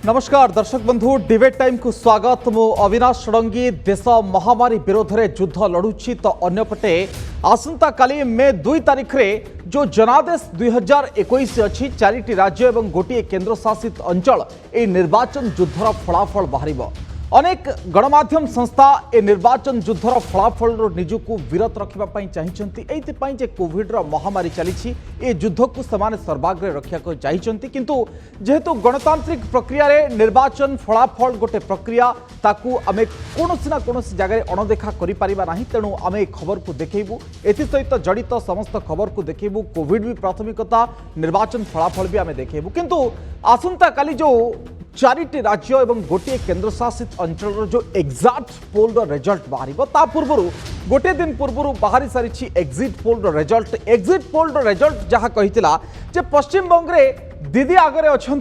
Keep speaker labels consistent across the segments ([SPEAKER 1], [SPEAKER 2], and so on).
[SPEAKER 1] नमस्कार दर्शक बंधु डिबेट टाइम को स्वागत। मु अविनाश षडंगी। देश महामारी विरोध में युद्ध लड़ुची तो अन्यपटे आसंता काली मे 2 तारिख रे जो जनादेश 2021 अच्छी 4टी राज्य और गोटे केन्द्र शासित अंचल ए निर्वाचन युद्धर फलाफल बाहर। अनेक गणमाध्यम संस्था ए निर्वाचन युद्धर फलाफल निजुकु विरत रखापी चाहिए। कोविड्र महामारी चली युद्ध को सेमाने सर्वाग्रे रक्षा चाहिए, किंतु जेहेतु गणतांत्रिक प्रक्रिया रे निर्वाचन फलाफल गोटे प्रक्रिया ताकू आमे कोनोसी ना कोनोसी जगह अणदेखा करि परिबा नाही। तेणु आमे खबर को देखैबू, एथि सहित जड़ित समस्त खबर को देखैबू। कोविड भी प्राथमिकता, निर्वाचन फलाफल भी आमे देखैबू, किंतु आसंता काली जो 4टी राज्य और गोटे केन्द्र शासित अंचल जो एक्जाक्ट पोल रिजल्ट बाहर पूर्व गोटे दिन पूर्व बाहरी सारी exit poll result. Exit poll result जहाँ कही पश्चिम बंगे दीदी आगे अच्छा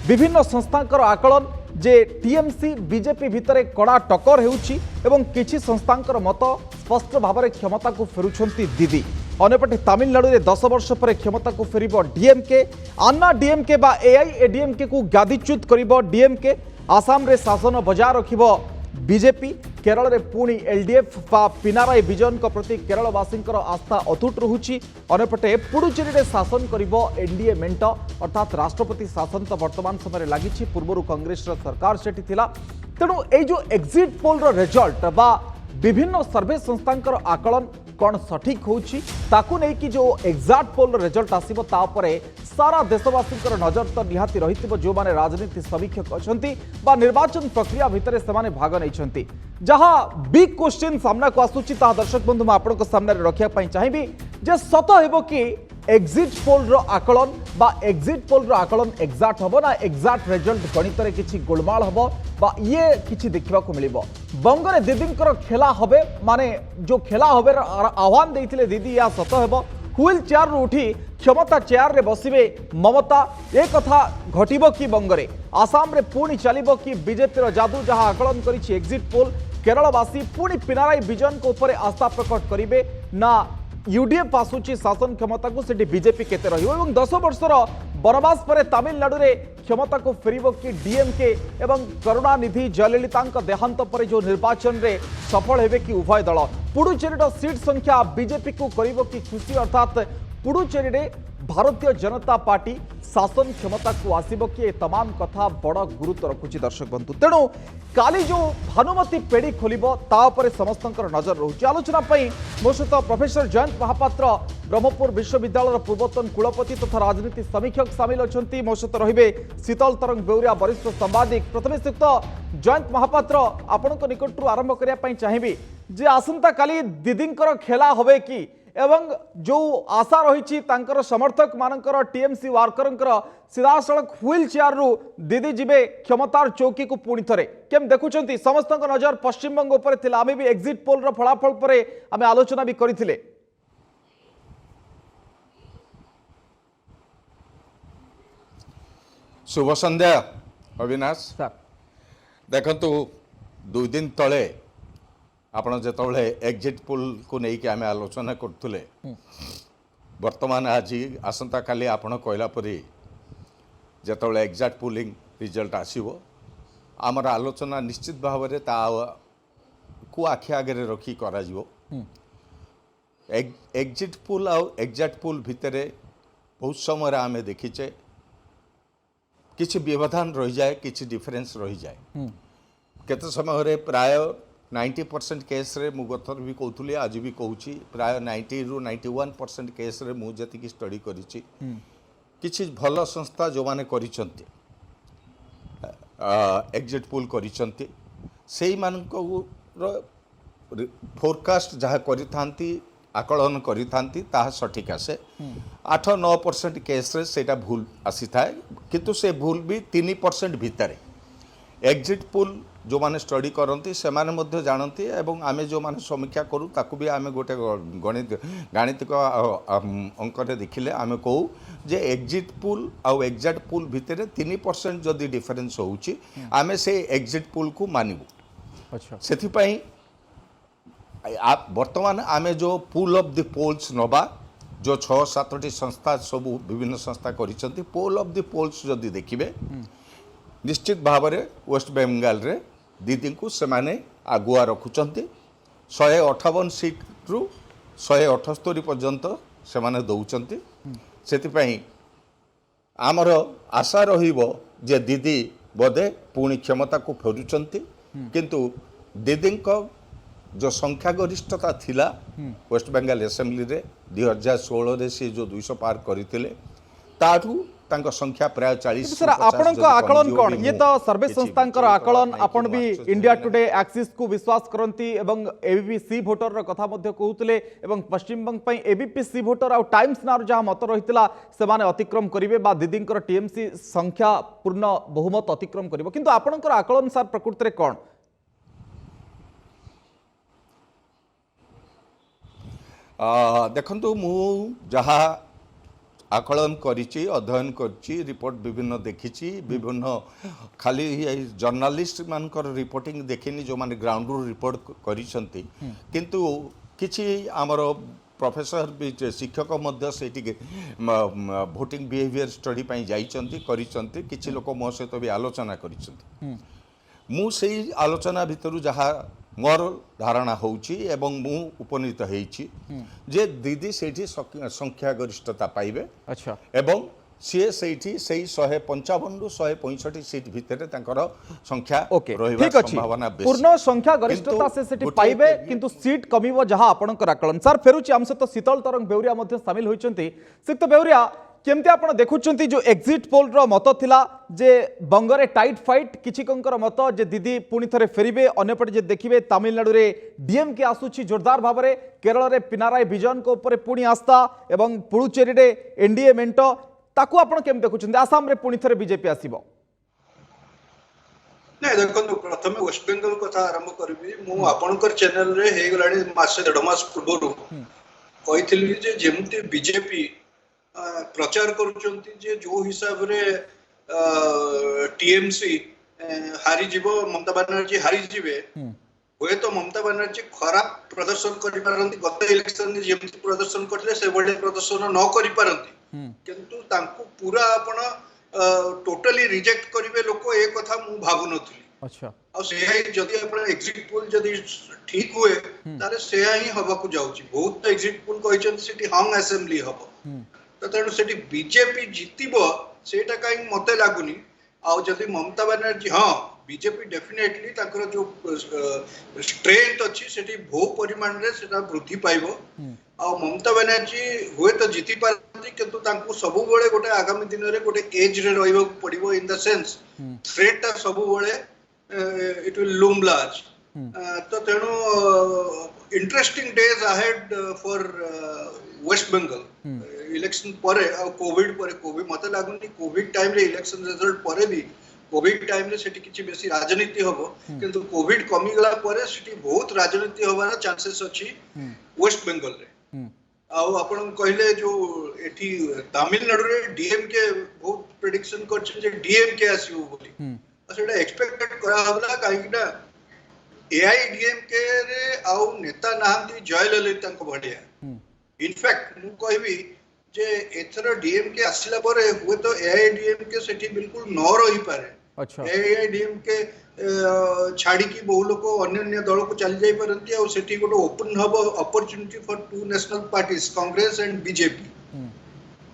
[SPEAKER 1] विभिन्न संस्थाकर आकलन जे टीएमसी बीजेपी भितर कड़ा टक्कर होउछि किछि संस्थाकर मत स्पष्ट भाव में क्षमता को फेरुछंती दीदी। अन्यपटे तमिलनाडु में 10 वर्ष पर क्षमता को फेर डीएमके, अन्ना डीएमके बा एआईएडीएमके को गादीच्युत कर डीएमके। आसाम रे शासन बजाय रखिब बीजेपी। केरल रे पुणी एलडीएफ बा पिनाराई विजयन प्रति केरलवासी आस्था अतुट रहुछि। अन्यपटे पुडुचेरी रे शासन करिब एनडीए मेंट अर्थात राष्ट्रपति शासन तो वर्तमान समय लगी। पूर्व कांग्रेस सरकार सेठी थिला। तेणु ए जो एक्जिट पोल रिजल्ट बा विभिन्न सर्वे संस्थांकर आकलन कौन सठिक होउछि ताकू नै कि जो एक्जाक्ट पोल रिजल्ट आसीबो तापरे सारा देशवासी नजर तो निहाती रहिथिबो। जो माने राजनीति समीक्षक अछंती बा निर्वाचन प्रक्रिया भितरे सेमाने भाग नैछंती। जहां बिग क्वेश्चन सामना को आसुछि ता दर्शक बंधु मैं आपनको सामने रखिया पई चाहिबी जे सत हेबो कि एक्जिट पोल रो आकलन बा एक्जिट पोल रो आकलन एक्जाक्ट हबो ना एक्जाक्ट रिजल्ट गणित रे किछि गोलमाल हबो बा ये किछि देखिबा को मिलिबो। बंगरे दीदींकर खेला हबे माने जो खेला हबे आह्वान देइथिले दीदी या सत हेबो। व्हील चेयर रू उठी क्षमता चेयर रे बसिबे ममता ए कथा घटिबो कि बंगरे? आसाम रे पुणी चलिबो कि बीजेपी रो जादू जहां आकलन करिछि एक्जिट पोल? केरलवासी पुणी पिनाराई विजयन को ऊपर आस्था प्रकट करिवे ना यूडीएफ आसुची शासन क्षमता को सेठी बीजेपी केते रहिबो? एवं 10 वर्षर वनवास पर तमिलनाडु रे क्षमता को फेरिबो कि डीएमके एवं करुणानिधि जयललिता देहांत पर जो निर्वाचन रे सफल हेबे कि उभय दल? पुडुचेरी सीट संख्या बीजेपी को करिबो कि खुशी? अर्थात पुडुचेरी रे भारतीय जनता पार्टी शासन क्षमता को आसीबो कि ए तमाम कथा बड़ गुरुत्व रखुची दर्शक बंधु। तेणु काली जो भानुमती पेड़ी खोलिबो ता उपरे समस्तंकर नजर रहुची। आलोचना पई मो सहित प्रोफेसर जयंत महापात्र ब्रह्मपुर विश्वविद्यालय पूर्वतन कुलपति तथा राजनीति समीक्षक सामिल अछंती। मो सहित रहिबे शीतल तरंग बेउरिया वरिष्ठ सांबादिक। प्रथमे श्रीयुक्त जयंत महापात्र आपनक निकटरू आरंभ करिया पई चाहिबी जे आसंता काली दीदींकर खेला होबे कि एवं जो आशा रही समर्थक मानकर टीएमसी वार्कर सीधासख व्हील चेयर रु दीदी जीवे क्षमतार चौकी को पुणी थे केम देखुंत? समस्त नजर पश्चिमबंग उपर थिला। आमे भी एक्जिट पोल रो फलाफल पर आमे आलोचना भी करथिले।
[SPEAKER 2] शुभ संध्या अविनाश
[SPEAKER 1] सर।
[SPEAKER 2] देखंतु 2 दिन तले आपण जेतबले एक्जिट पोल को लेकिन आम आलोचना करुले वर्तमान आज आसंता काली आपण कहला परी जेतबले एक्जाक्ट पोलिंग रिजल्ट आसीबो आमर आलोचना निश्चित भाव में को आखि आगे रखी करा जिवो। एक्जिट पोल आ एक्जाक्ट पोल भितर बहुत समय आम देखीचे किछि व्यवधान रही जाए, किछि डिफरेंस रही जाए। केते समय रे प्राय 90% केस रे मु गथर भी कहूली आज भी कहूँ प्राय 90 ରୁ 91% केस रे मु जति स्टडी करिछि किछि भल संस्था जो माने करिसंती एक्जिट पोल करिसंती सेही मानको फोरकास्ट जहाँ करिथांती आकलन करिथांती ताहा सठिक आसे। 8-9% केस रे सेटा भूल आसी थाए, किंतु से भूल भी 3% भितर एक्जिट पोल जो माने स्टडी करती से माने मध्य जानती एवं आमे जो माने समीक्षा करूँ ताकू भी आमे गोटे गाणितिक अंक देखिले आमे कहू जे एक्जिट पोल आउ एक्जाक्ट पोल भितर 3% जदि डिफरेंस होउची आमे से एक्जिट पोल को मानिबू।
[SPEAKER 1] अच्छा
[SPEAKER 2] सेथिपई वर्तमान आमे जो पोल ऑफ द पोल्स नबा जो 6-7टी संस्था सब विभिन्न संस्था करिसंती पोल ऑफ द पोल्स जदि देखिबे निश्चित भाव में वेस्ट बेंगाल रे दीदी को सेमाने आगुआ रखुंट 158 सीट रु 178 पर्यंत से दौरान से आमर आशा जे दीदी बोधे पुणी क्षमता को फेरुंट किंतु दीदी जो संख्यागरिष्ठता थिला वेस्ट बेंगाल असेंबली रे 2016 रे सी जो 200 पार करथिले ताठू तांको संख्या प्राय 40
[SPEAKER 1] सर आपन को आकलन कोन ये तो सर्वे संस्थांकर आकलन आपण भी इंडिया टुडे एक्सिस को विश्वास करंती एवं एबीपी सी वोटर रो कथा मध्ये कहउतले एवं पश्चिम बंग पई एबीपी सी वोटर आ टाइम्स नार जहा मत रहितला से माने अतिक्रम करिवे बा दीदींकर टीएमसी संख्या पूर्ण बहुमत अतिक्रम करिवो किंतु आपनकर आकलन सर प्रकृति रे कोन
[SPEAKER 2] देखंतु मु जहा आकलन करिछि अध्ययन करिछि रिपोर्ट विभिन्न देखिछि विभिन्न खाली जर्नलिस्ट मानकर रिपोर्टिंग देखिनी जो माने ग्राउंड रू रिपोर्ट करिसंती किंतु किछि हमर प्रोफेसर भी शिक्षक मध्य सेठी वोटिंग बिहेवियर स्टडी पई जाइचंती करिसंती किछि लोक मो सहित भी आलोचना करिसंती मु सेही आलोचना भितरु जहा मोर धारणा होउची एवं मु उपनीत हेइची जे दीदी सेठी संख्या गरिष्ठता पाइबे
[SPEAKER 1] अच्छा
[SPEAKER 2] एवं सी सेठी सेही 155 रु 165 सीट भितरे तांकर संख्या रहिबा संभावना बेसी
[SPEAKER 1] पूर्ण संख्या गरिष्ठता से सेठी पाइबे किंतु सीट कमिवो जहा आपनकर आकलन सर फेरुची हमसे तो शीतल तरंग बेउरिया मध्ये शामिल होइचंती सिक्त बेउरिया केमती आपण देखुचंती जो एग्जिट पोल रो मत थिला जे बंगरे टाइट फाइट किछि कंकर मत जे दीदी पुणी थरे फेरिबे अन्यपटे जे देखिबे तमिलनाडु रे डीएमके आसुची जोरदार भाव रे केरल रे पिनाराई विजयन को ऊपर पुणी आस्था एवं पुडुचेरी रे एनडीए मेंटो ताकू आपण केम देखुचंती आसाम रे पुणी थरे बीजेपी आसीबो
[SPEAKER 3] नहीं देखो प्रथम वेस्ट बेंगल कथा आरंभ करबी मु आपनकर चैनल रे हे गलाणी मासे डेढ़ मास पूर्व कहिथिली जे जेमती बीजेपी प्रचार करुचंती जे जो हिसाब रे टीएमसी हारी जीवो ममता बनर्जी हारी जीवे हुए तो ममता बनर्जी खराब प्रदर्शन करि पारंती गत इलेक्शन में जेमती प्रदर्शन करले से बडे प्रदर्शन न करि पारंती किंतु तांको पूरा आपण टोटली रिजेक्ट करिवे लोक ए कथा मु भाबु नथि
[SPEAKER 1] अच्छा
[SPEAKER 3] आ से जदी आपण एग्जिट पोल जदी ठीक हुए तारे से ही हबा को जाउची बहुत एग्जिट पोल कहिचंती सिटी हंग असेंबली हबो तो तेणु से बीजेपी जीतब सेटा कहीं मत लगुनि आदि ममता बनर्जी हाँ बीजेपी डेफिनेटली जो स्ट्रेंथ अच्छी से बहु परिमाण में वृद्धि पाइब आ ममता बनर्जी हुए तो जीति पारती किंतु सब गोटे आगामी दिन में गोटे एज रे रहिबा पड़िबो इन द सेंस थ्रेट ता सब इट विल लूम लार्ज तो तेणु interesting days ahead for West Bengal election परे कोविड परे कोविड मत लागुनी कोविड टाइम रे इलेक्शन रिजल्ट परे भी कोविड टाइम रे सेठी किछि बेसी राजनीति हबो किंतु कोविड कमी गला परे सेठी बहुत राजनीति होबार चांसेस अछि वेस्ट बेंगल रे आउ आपण कहले जो एठी तमिलनाडु रे डीएमके बहुत प्रेडिक्शन करछ जे डीएमके आसीबो बोली सेटा एक्सपेक्टेड करा हबला काहेकिना एआईडीएमके रे आउ नेता नाहंती जयललिता को बढ़िया इनफैक्ट मु कहबी जे एथर डीएमके आसिला परे हुए तो एआईडीएमके सेठी बिल्कुल न रही पारे अच्छा एआईडीएमके छाड़ी की बहु लोक अन्य दल को चली जाई परंती और सेठी गोटे ओपन हब opportunity for two national parties Congress and BJP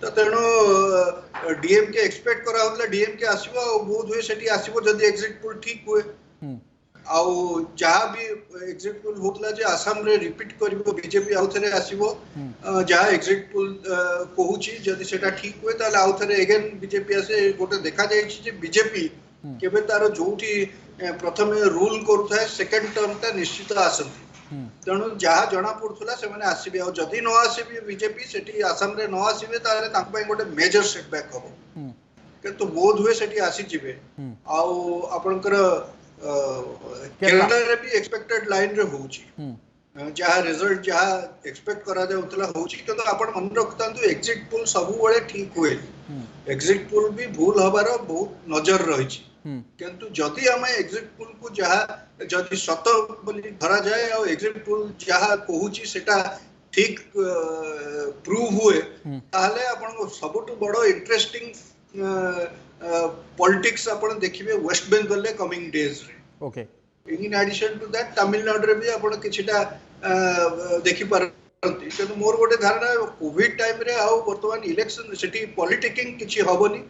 [SPEAKER 3] तो तेणु डीएमके एक्सपेक्ट करा होतला डीएमके आसीबो बहुत हुए सेठी आसीबो जदी एग्जिट पोल ठीक हुए आउ जहाँ भी एग्जिट पोल होतला जे आसाम रे रिपीट करिवो बीजेपी आउ थरे आसीबो जहाँ एग्जिट पोल कहूची जदी सेटा ठीक हुए ताले आउ थरे अगेन बीजेपी आसे गोटे देखा जायछि जे बीजेपी केबे तारो जोठी प्रथम रूल करूथाय सेकंड टर्म ता निश्चित आसंती तेणु जहाँ जना पड़ुथला से माने आसीबे आ जदी न आसीबे बीजेपी सेठी आसाम रे न आसीबे ताले तांक पय गोटे मेजर सेटबैक हबो किंतु बोध हुए सेठी आसी जिवे आउ आपनकर केरला रे भी एक्सपेक्टेड लाइन रे होउची जहाँ रिजल्ट जहाँ एक्सपेक्ट करा जाउतला होउची किंतु आपण मन रखतांतु एग्जिट पोल सब बेले ठीक हुए एग्जिट पोल भी भूल हबार बहुत नजर रहिची किंतु जदि हमें एग्जिट पोल को जहाँ जदि सत बोली धरा जाए और एग्जिट पोल जहाँ कहूची सेटा ठीक प्रूव हुए ताहले आपण सबटु बड़ इंटरेस्टिंग पॉलिटिक्स आपण देखिबे वेस्ट बेंगल रे कमिंग डेज रे
[SPEAKER 1] okay
[SPEAKER 3] in addition to that Tamil Nadu रे भी आपण किछिटा देखि पारंती तेनु मोर गोटे धारणा कोविड टाइम रे आउ वर्तमान इलेक्शन सिटी पॉलिटिकिंग किछि होबनी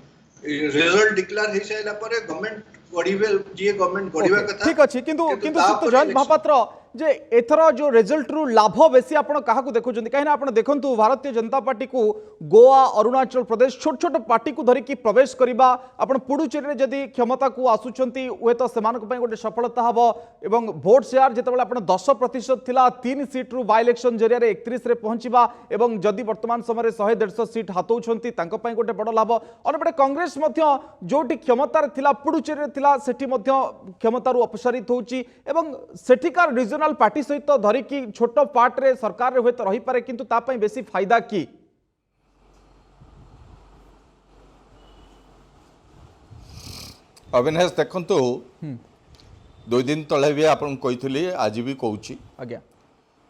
[SPEAKER 3] रिजल्ट डिक्लेयर हे साइला परे गवर्नमेंट गढिबे जे गवर्नमेंट गढिबा कथा
[SPEAKER 1] ठीक अछि किंतु श्री जयंत महापात्र जे एथर जो रिजल्ट रु लाभ बेसी आपण काहाकू देखुचंती काहे ना आपण देखंतु भारतीय जनता पार्टी को गोवा अरुणाचल प्रदेश छोट छोट पार्टी को धरिकी प्रवेश करिबा आपण पुडुचेरी रे जदी क्षमता को आसुचंती ओए तो सेमानक पय गोटे सफलता हबो एवं वोट शेयर जेतेबेले आपण 10% थिला 3 सीट रु बाय इलेक्शन जरिया रे 31 रे पहुंचीबा एवं जदी वर्तमान समय रे 100-150 सीट हातौछंती तांको पय गोटे बड़ लाभ अनबडे कांग्रेस मध्य जोटी क्षमता रे थिला पुडुचेरी रे थिला सेठी मध्य क्षमता रु अपसारित होउची एवं सेठिकार रीजनल पार्टी सहित धरिकी छोट पार्ट रे सरकार रे होय तो रही पारे किंतु ता पय बेसी फायदा की
[SPEAKER 2] अविनाश देखंतु 2 दिन तले भी आपन कहितली आज भी कहूची
[SPEAKER 1] आज्ञा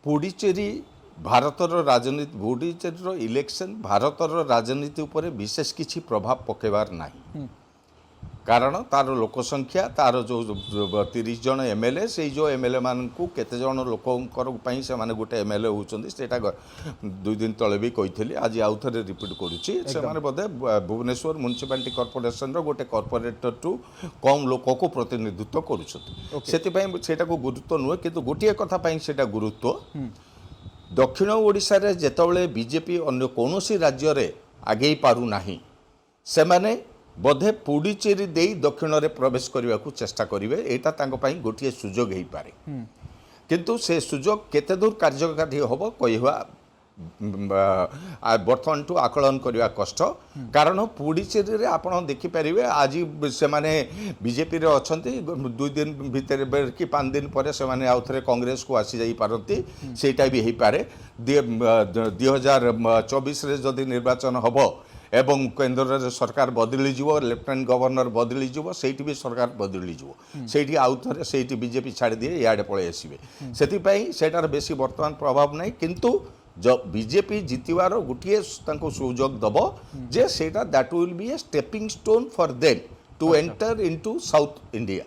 [SPEAKER 2] पुडुचेरी भारतर राजनीति पुडुचेरी इलेक्शन भारतर राजनीति उपर विशेष किछि प्रभाव पकेबार नाही कारण तार लोक संख्या तार जो 30 जन एमएलए से जो एमएलए मान को केते जन लोकंकर पई से माने गोटे एमएलए होउचंदी सेटा 2 दिन तले भी कहितली आज आउ थरे रिपीट करूची से माने बदे भुवनेश्वर म्युनिसिपालिटी कॉर्पोरेशन रो गोटे कॉर्पोरेटर टू कम लोक को प्रतिनिधित्व करूछथि सेति पई सेटा को गुरुत्व नुहे किंतु गोटिए कथा पई सेटा गुरुत्व दक्षिण ओडिसा रे जेतबेले बीजेपी अन्य कोनोसी राज्य रे आगे पारु नाही से माने बोधे पुडुचेरी देई दक्षिण रे प्रवेश करने को चेष्टा करेंगे एटा तांको पई गोटिए सुजोग हेई पारे किंतु से सुजोग केते दूर कार्यकारी होबो कहवा बर्तमान टू आकलन करवा कष्ट कारण पुडुचेरी रे आपण देखि परिबे आज से माने बीजेपी रे अछंती 2 दिन भीतर कि 5 दिन पर से माने आउथरे कांग्रेस को आसी जाई पारंती सेटा भी हेई पारे 2024 रे जदि निर्वाचन होबो एवं केन्द्र सरकार बदली जीवो लेफ्टिनेंट गवर्नर बदली जीवो सेठी भी सरकार बदली जीवो सेठी आउ थरे सेठी बीजेपी छाड़ दिए याडे पळे आसीबे सेति पई सेटार बेसी वर्तमान प्रभाव नाही किंतु जो बीजेपी जितिवार गुटिए तांको सुजोग दबो जे सेटा that will be a stepping stone for them to enter into South India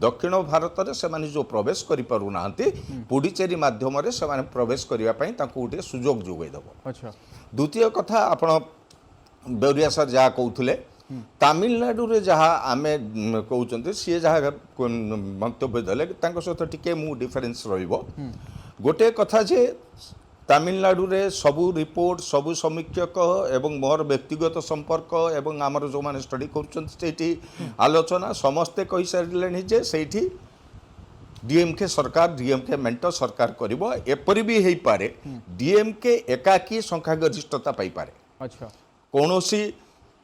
[SPEAKER 2] दक्षिण भारत रे से माने जो प्रवेश करि पारु नांती पुडुचेरी माध्यम रे से माने प्रवेश करिया पई तांको गुटे सुजोग जोगै दबो अच्छा द्वितीय कथा आपण बेउरिया सर जहाँ कहते तमिलनाडु रे जहाँ आम कहते सी जहाँ मंतव्य देले सहित टिके मु डिफरेन्स रहिबो गोटे कथा जे तमिलनाडु रे सबू रिपोर्ट सबू समीक्षक एवं मोर व्यक्तिगत संपर्क एवं आमर जो माने स्टडी कर आलोचना समस्ते कहि सारे जे सेठी डीएमके सरकार डीएमके मेंट सरकार करिबो एपरि भी हेई पारे डीएमके एकाकी संख्यागरिष्ठता पाई पारे अच्छा कौनसी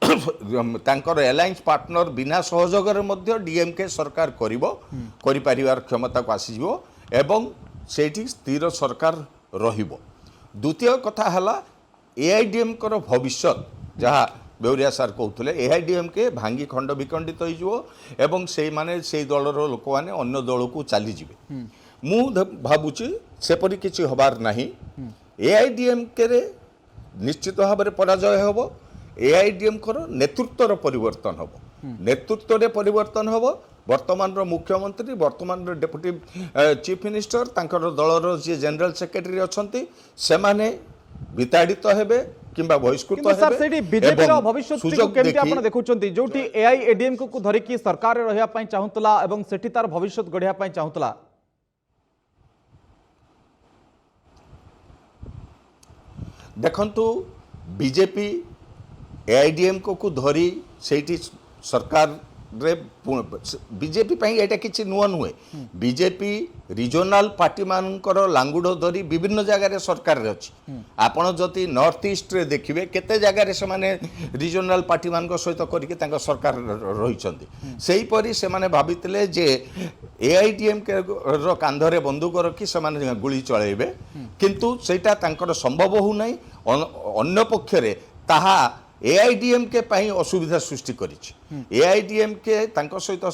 [SPEAKER 2] तांकर एलायंस पार्टनर बिना सहयोग मध्य डीएमके सरकार करि परिवार क्षमता को आसीजिवो एवं सेठी स्थिर सरकार रहिबो द्वितीय कथा हला एआईडीएम कर भविष्य जहाँ बेउरिया सार कहते एआईडीएमके भांगी खंड विखंडित हो एवं से माने से दलर लोक मैंने अन्य दल को चलीजे मु भावुची सेपरी किछि हबार नाही एआईडीएमके रे निश्चित भाव में पराजय हम एआईडीएम नेतृत्वर परिवर्तन हम नेतृत्व रे परिवर्तन हम वर्तमान मुख्यमंत्री वर्तमान डेप्यूटी चीफ मिनिस्टर तांकर दलर जे जनरल सेक्रेटरी अछंती से माने विताड़ित हेबे किंबा बहिष्कृत हेबे
[SPEAKER 1] सेठी बीजेपी रो भविष्य को केमती आपण देखुचंती जोटी एआईएडीएम को धरिकी सरकार रे रहिया पई चाहुतला एवं सेठी तार भविष्य गढिया पई चाहुतला
[SPEAKER 2] देखंतु बीजेपी एआईडीएम को धरी सेठी सरकार रे बीजेपी पई एटा किछि नुआ नुहे बीजेपी रिजनल पार्टी मानकर लांगुड़ धरी विभिन्न जगह रे सरकार रे अछि आपण जति नॉर्थ ईस्ट रे देखिबे केते जगह रे से माने रिजनल पार्टी मान सहित करके तांका सरकार रहिचंती सेही परी से माने भाबितले जे एआईडीएम के रो कांधरे बंदूक रखी से माने गुली चलाइबे किंतु सेटा तांकर संभव हो नै अन्य पक्ष रे ताहा एआईडीएम के पाई असुविधा सृष्टि करिछि एआईडीएम के तांको सहित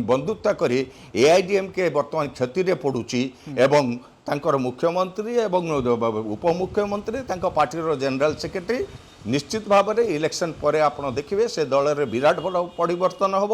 [SPEAKER 2] बंधुत्व करी एआईडीएम के वर्तमान क्षति रे पडुछि एवं तांकर मुख्यमंत्री एवं उपमुख्यमंत्री तांको पार्टी रो जनरल सेक्रेटरी निश्चित भाव में इलेक्शन पर आप देखिए से दल में विराट बड़ परिवर्तन हम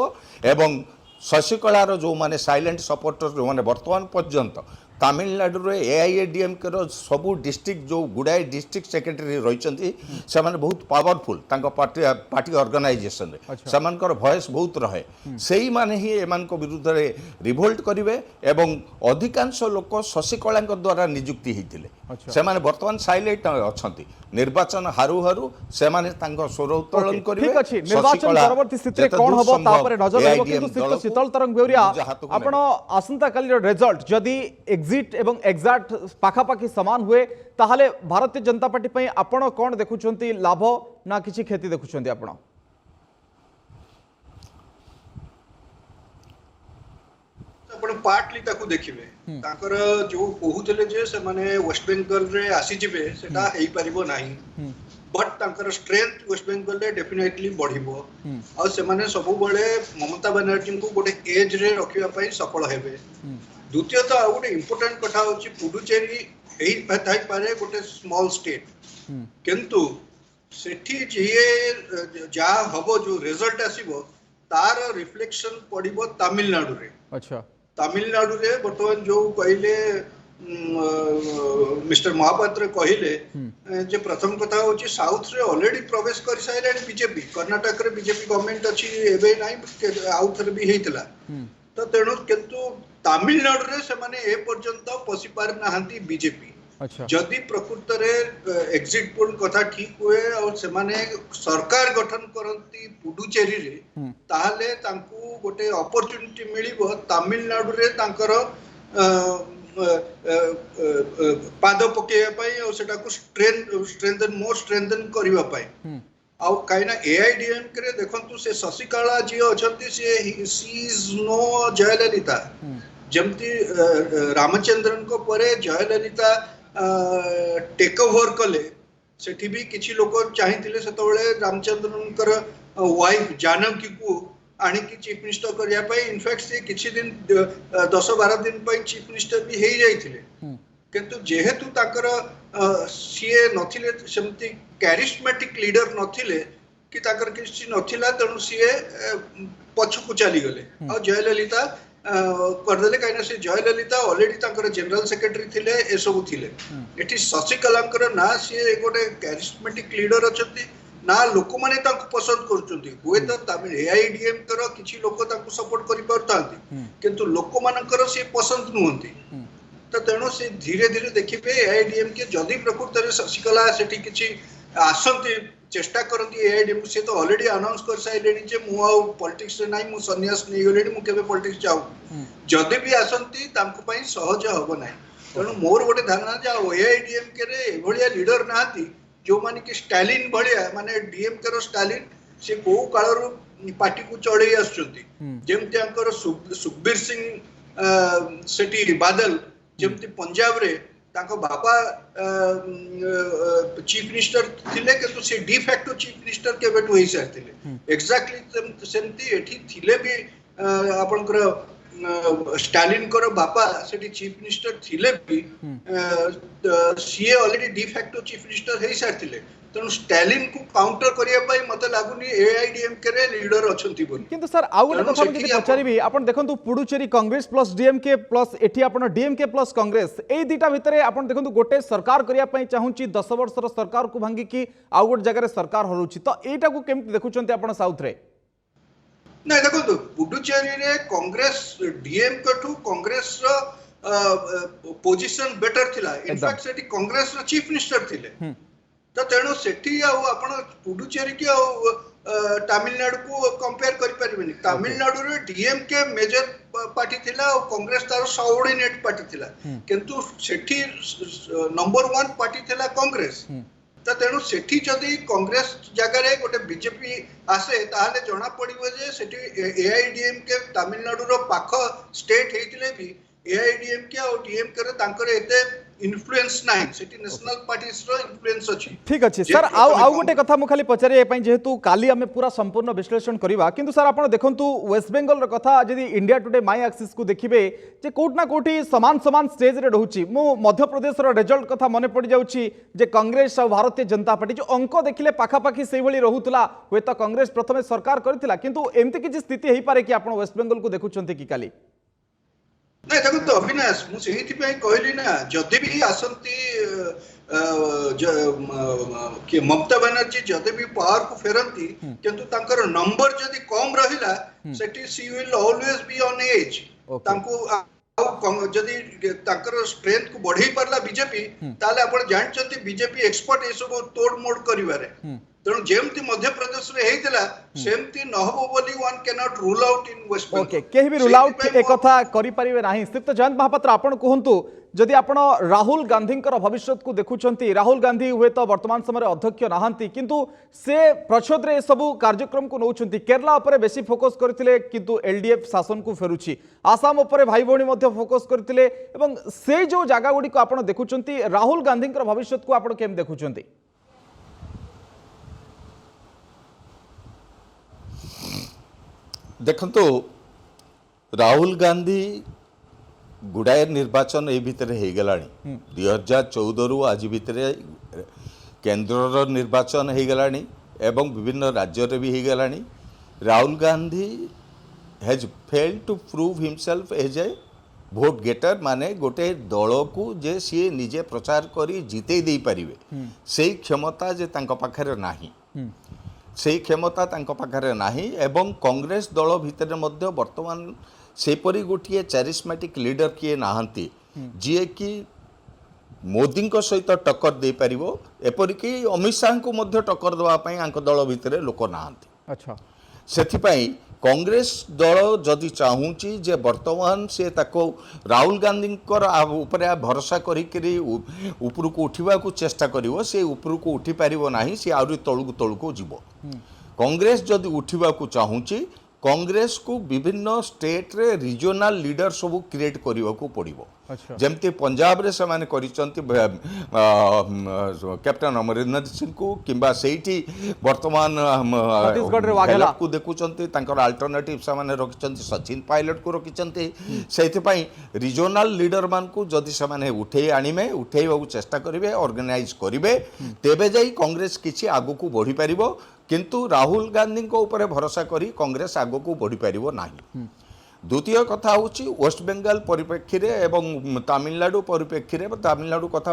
[SPEAKER 2] एवं शशिकलार जो माने साइलेंट सपोर्टर जो माने वर्तमान पर्यंत तमिलनाडु रे एआईएडीएमके सबू डिस्ट्रिक्ट जो गुड़ाए डिस्ट्रिक्ट सेक्रेटरी रही से बहुत पावरफुल पार्टी ऑर्गेनाइजेशन रे सेमानकर वॉइस बहुत रहे सेही माने ही एमान को विरुद्ध रे रिवोल्ट करिवे एवं अधिकांश लोक शशिकला द्वारा नियुक्ति होते से माने वर्तमान साइलेंट अछंती निर्वाचन हारू हारू से माने तांको स्वर उत्तोलन करिवे
[SPEAKER 1] ठीक अछि निर्वाचन परवर्ती स्थिति कोन हबो तापर नजर रहबो किंतु शीतल तरंग बेउरिया आपण आसंता काली रिजल्ट जदी एग्जिट एवं एग्जैक्ट पाखापाखि समान हुए ताहले भारतीय जनता पार्टी पई आपण कोन देखुछंती लाभ ना किछि क्षति देखुछंती आपण
[SPEAKER 3] आपण पार्टली ताकू देखिबे ताकर जो कहूतले जे से माने वेस्ट बेंगल रे आसी जिवे सेटा हेई परिबो नाही but Takar strength waste Bengal रे डेफिनेटली बढ़िबो और से माने सबु बळे ममता बनर्जी को गोटे एज रे रखिया पई सफल हेबे द्वितीय तो आ गोटे इंपोर्टेंट कथा होची पुडुचेरी हेई थाई पारे गोटे स्मॉल स्टेट किंतु सेठी जे जा हबो जो रिजल्ट आसीबो तार रिफ्लेक्शन पड़िबो तमिलनाडु रे
[SPEAKER 1] अच्छा
[SPEAKER 3] तमिलनाडु रे बर्तमान जो कहले मिस्टर महापात्र कहले जे प्रथम कथा होची साउथ रे ऑलरेडी प्रवेश कर साइले बीजेपी कर्नाटक रे बीजेपी गवर्नमेंट अछि एबे नाही आउथ रे भी हेतला तो तेणु किंतु तमिलनाडु रे से माने ए पर्यंत पसी पार नाहंती बीजेपी
[SPEAKER 1] अच्छा
[SPEAKER 3] जदि प्रकृत रे एग्जिट पोल कथा ठीक हुए और से माने सरकार गठन करंती पुडुचेरी रे ताहले तांकू गोटे अपॉर्चुनिटी मिलिबो तमिलनाडु रे तांकर पाद पकेया पई और सेटा को स्ट्रेंथन करिवा पई आउ काइना एआईडीएम करे देखंतु से शशिकला जी अछंती से सी इज नो जयललिता जमती रामचंद्रन को परे जयललिता टेक ओवर कले सेठी भी किछि लोक चाहिथिले सेतबेले रामचंद्रनकर वाइफ जानकी को आनी की चीफ मिनिस्टर करिया पई इनफैक्ट से किछि दिन 10-12 दिन पई चीफ मिनिस्टर भी हेई जाइथिले किंतु जेहेतु ताकर सीए नथिले सेमती कैरिस्मेटिक लीडर नथिले कि ताकर किछि नथिला तनु सीए पछकु चली गले और जयललिता करदेले कहीं से जयललिता ऑलरेडी तांकर जनरल सेक्रेटरी थिले ए सब थिले एठी शशिकलांकर ना सी गोटे कैरिस्मेटिक लीडर अछती ना लोक माने तांको पसंद करचुंती हुए तो तमिल एआईडीएम कर किछि लोक तांको सपोर्ट करि परतांती किंतु लोक मानकर से पसंद नुहंती तो तेणु से धीरे धीरे देखिबे एआईडीएम के जदि प्रकृत रे शशिकला सेठी किछि आसंती चेष्टा करती एआईडीएम से तो ऑलरेडी अनाउंस कर साइलेनी जे मु आ पॉलिटिक्स रे नाही मु सन्यास नै गलेनी मु केबे पॉलिटिक्स जाऊ जदि भी आसंती तांको पई सहज हबो नाही तेणु मोर गोटे धारणा जे एआईडीएम के रे एभलिया लीडर नाती जो माने कि स्टालिन भलिया माने डीएम के रो स्टालिन से को काल रो पार्टी को चढ़े आछुंती जेमते अंकर सुखबीर सिंह सेठी बादल जेमते पंजाब रे ताको बापा चीफ मिनिस्टर थिले कि से डी फैक्टो चीफ मिनिस्टर केबे टु होई सारथिले एक्जेक्टली सेमती एठी थिले भी आपनकर स्टालिन कर बापा सेठी चीफ मिनिस्टर थिले भी सीए already de facto chief minister हेई सारथिले तेणु स्टालिन को काउंटर करिया पई मते लागुनी एआईडीएम के लीडर अछंती बोली
[SPEAKER 1] किंतु सर आउ गोटे कथा जदि पचारिबी आपण देखंतु Puducherry Congress plus DMK plus एठी आपण डीएमके प्लस कांग्रेस एई दिटा भितरे आपण देखंतु गोटे सरकार करिया पई चाहुची 10 वर्षर सरकार को भांगी की आउ गोटे जगह सरकार हरुची तो एटा को केमति देखुचंती आपण साउथ रे
[SPEAKER 3] नै देखंतु पुडुचेरी रे कांग्रेस डीएमके टू कांग्रेस रो पोजीशन बेटर थिला इनफैक्ट सेठी कांग्रेस रो चीफ मिनिस्टर थिले तो तेणु सेठी आपण पुडुचेरी के तमिलनाडु को कंपेयर करि परिबेनी तमिलनाडु रे डीएमके मेजर पार्टी थिला और कांग्रेस तार सबऑर्डिनेट पार्टी थिला किंतु सेठी नंबर 1 पार्टी थिला कांग्रेस तो तेणु सेठी जदि कांग्रेस जगह रे गोटे बीजेपी आसे ताहले जणा पड़िबो जे सेठी एआईडीएम के तमिलनाडु रो पाख स्टेट हेतिले भी एआईडीएम के और डीएमके रे तांकर एते इन्फ्लुएंस नाही सेठी नेशनल पार्टीज रो इन्फ्लुएंस अछि।
[SPEAKER 1] ठीक अच्छे सर आउ गोटे कथा मु खाली पचारे जेहेतु काली आम पूरा संपूर्ण विश्लेषण करवा किंतु सर आप देखु वेस्ट बेंगल कथा जदि इंडिया टुडे माई एक्सिस को देखिए जे कोट ना कोठी समान समान स्टेज रे रहउची मु मध्य प्रदेश रो रिजल्ट कथा मने पड़ जाउची जे कांग्रेस और भारतीय जनता पार्टी जो अंक देखिले पाखापाखि से भली रहुतला हुए तो कांग्रेस प्रथमे सरकार करथिला किंतु एमती किछि स्थिति हेई पारे कि आपण वेस्ट बेंगल को देखुचंती कि काली
[SPEAKER 3] नहीं देखो तो अविनाश मुझे कहली ना जदि भी आसंती ममता बनर्जी जदि भी पावर को फेरंती किंतु तांकर नंबर जदि कम रहिला सेठी she will always be on edge तांको जदि तांकर स्ट्रेंथ को बढ़ाई पारला बीजेपी ताले आपण जानचंती बीजेपी एक्सपर्ट ए सब तोड़ मोड़ करिवारे तेणु जेमती मध्य प्रदेश रे हेइतला सेमती नहबो बोली one can not rule out in West Bengal
[SPEAKER 1] okay केही भी रूल आउट एक कथा करि परिबे नाही श्रीयुक्त जयंत महापात्र आपण कहंतु जदि आपण राहुल गांधी भविष्य को देखुंती राहुल गांधी हुए तो वर्तमान समय अध्यक्ष नहांती किंतु से प्रच्छद रे सब कार्यक्रम को नौचंती केरला उपरे बेसी फोकस करथिले किंतु एलडीएफ शासन को फेरुची आसाम उपरे भाई भौणी मध्ये फोकस करथिले एवं से जो जागा गुडी को आपण देखुंती राहुल गांधी भविष्य को आपण केम देखुंती
[SPEAKER 2] देखंतु राहुल गांधी गुड़ाए निर्वाचन ए भितर हो गलानी 2014 रु आज भितर केंद्र निर्वाचन हो गलानी एवं विभिन्न राज्य रे भी हो गलानी Rahul Gandhi has failed to prove himself as a vote getter माने गोटे दल को जे सी निजे प्रचार करी जीते दे पारिबे से क्षमता जे तांको पाखरे नाही से क्षमता तांको पाखरे नाही एवं कांग्रेस दल भितर मध्य वर्तमान सेपरी गोटे चैरिस्मेटिक लीडर किए नहांती जी कि मोदी सहित टक्कर दे पारिबो एपरिक अमित शाह को मध्य टक्कर देवाई आंक दल भितर लोक नहांती। अच्छा सेथिपाई कांग्रेस दल जदि चाहूची जे वर्तमान से ताको राहुल गांधी ऊपर भरोसा करी ऊपर को उठा को चेष्टा करिवो से ऊपर को उठी पारिबो नाही से आउरी तळुको जीवो कांग्रेस जदि उठा को चाहूची कांग्रेस को विभिन्न स्टेट रे रीजनल लीडर सब क्रिएट करने को पड़ो। जमती पंजाब रे से माने करिसंती कैप्टन अमरिंदर सिंह को किंबा सेठी वर्तमान छत्तीसगढ़ रे वाघेला को देखुचंती तांकर अल्टरनेटिव से माने रखिसंती सचिन पायलट को रखिसंती सेति पई रीजनल लीडर मान को जदि से माने उठे आनिमे उठेइबा को चेष्टा करिवे ऑर्गेनाइज करिवे तेबे जाई कांग्रेस किछि आगु को बढ़ी परिबो किंतु राहुल गांधी को ऊपर भरोसा करी कांग्रेस आगो को बढ़ी पारिबो नाही। द्वितीय कथा होची वेस्ट बेंगल परिप्रेक्षी रे एवं तमिलनाडु परिप्रेक्षी रे तमिलनाडु कथा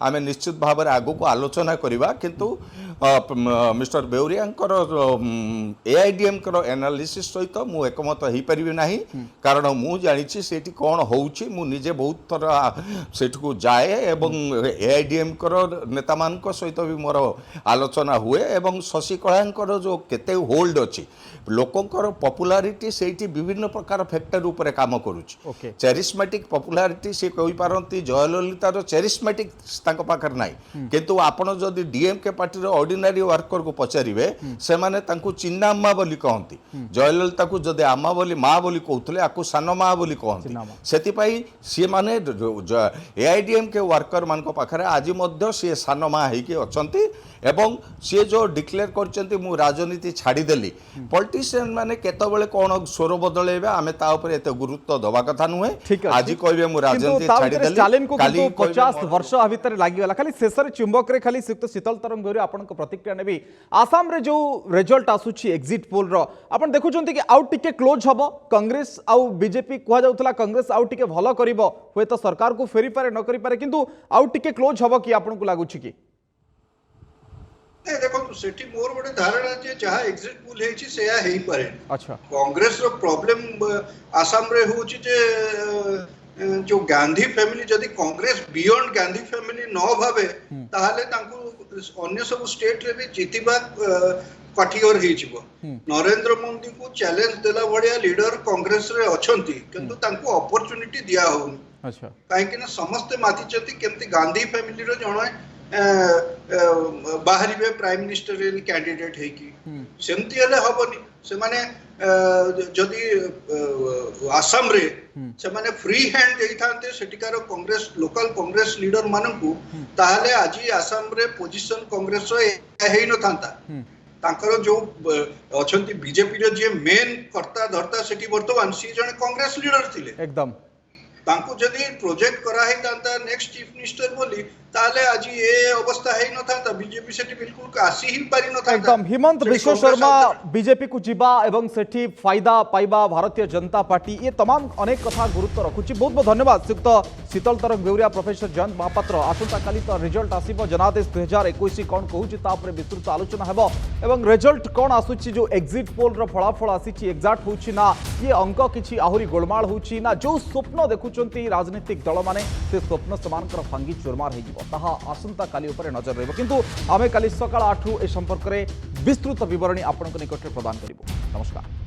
[SPEAKER 2] आमे निश्चित भाव में आगो को आलोचना करिबा किंतु मिस्टर बेउरियांकर एआईडीएम कर एनालिसिस सहित मु एकमत हो पारिबि नाही कारण मु जानिछि सेठी कोन होउछि मु निजे बहुत थर सेठी को जाए एवं एआईडीएम कर नेता मान को सहित भी मोर आलोचना हुए एवं शशिकलांकर जो केते होल्ड अछि लोकंकर पॉपुलैरिटी सेठी विभिन्न प्रकार फैक्टर ऊपर काम करुछि चैरिस्मेटिक पॉपुलैरिटी से कहि पारंती जयललितार चैरिस्मेटिक तांको पाखर नाही किंतु आपण जदि डीएमके पार्टी रो ऑर्डिनरी वर्कर को पचारिबे से माने तांको चिन्ना अम्मा बोली कहंती जयललिता को जदि अम्मा बोली माँ बोली कहउतले आकु सानो माँ बोली कहंती सेति पई से माने एआईडीएम के वर्कर मान को पाखरे आज मध्य से सानो माँ हेकि अछंती एवं सी जो डिक्लेयर करचंती मु राजनीति छाड़ी देली पॉलिटिशियन माने केतबेले कोन स्वर बदलेबे आमे ता ऊपर एते गुरुत्व दबा कथा नुहे आज कहबे मु राजनीति छाड़ी देली स्टालिन को
[SPEAKER 1] 50 वर्ष आ भीतर लागि गला खाली शेषर चुंबक रे खाली सिक्त शीतल तरंग गरी आपन को प्रतिक्रिया नेबी आसाम रे जो रिजल्ट आसुची एग्जिट पोल रो आपन देखुचंती कि आउट टिके क्लोज हबो कांग्रेस आउ बीजेपी कुहा जाउतला कांग्रेस आउट टिके भलो करिवो होय तो सरकार को फेरी पारे न करि पारे किंतु आउट टिके क्लोज हबो कि आपन को लागुची कि
[SPEAKER 3] नहीं देखो सेठी मोर गोटे धारणा जे जहाँ एग्जिट पोल हेछि सेया हेई पारे। अच्छा कांग्रेस रो प्रॉब्लम आसाम रे होछि जे जो गांधी फैमिली जदि कांग्रेस बियॉन्ड गांधी फैमिली न भावे ताहाले तांको अन्य सब स्टेट रे भी जितिबा कठियर हेइ जिवो नरेंद्र मोदी को चैलेंज देला बढिया लीडर कांग्रेस रे अछंती किंतु तांको अपॉर्चुनिटी दिया होउनी। अच्छा काहे कि ना समस्त माथि जति केमति गांधी फैमिली रो जणो बाहरी प्राइम मिनिस्टर कैंडिडेट है कि सेमती हेले हबनी से माने जदि आसाम रे से माने फ्री हैंड देइथांते सेटिकार कांग्रेस लोकल कांग्रेस लीडर मानकू ताहले आज आसाम रे पोजीशन कांग्रेस रो हेइ न थांता तांकर जो अछंती बीजेपी रो जे मेन कर्ता धर्ता सेठी वर्तमान सी जने कांग्रेस लीडर थिले
[SPEAKER 1] एकदम
[SPEAKER 3] तांको जदि प्रोजेक्ट करा है तांता नेक्स्ट चीफ मिनिस्टर बोली ताले आज ये अवस्था है न था बीजेपी सेठी बिल्कुल आसी ही पारी न था
[SPEAKER 1] एकदम हिमंत विश्व शर्मा बीजेपी को जीवा एवं सेठी फायदा पाइबा भारतीय जनता पार्टी ये तमाम अनेक कथा गुरुत्व रखुची। बहुत बहुत धन्यवाद श्रीयुक्त शीतल तरंग बेउरिया प्रोफेसर जयंत महापात्र आसंता काली तो रिजल्ट आसीबो जनादेश 2021 कोन कहूची ता पर विस्तृत आलोचना हेबो एवं रिजल्ट कोन आसुची जो एग्जिट पोल रो फलाफल आसीची एग्जैक्ट होची ना ये अंक किछि आहुरी गोलमाल होची ना जो स्वप्न देखुचंती राजनीतिक दल माने से स्वप्न समानकर भांगी चुरमार हो ताहा आसंता काली उपरे नजर रहिबो किंतु आमे काली सकाळ 8 ए संपर्क रे विस्तृत विवरणी आपनक निकटरे प्रदान करिबो। नमस्कार।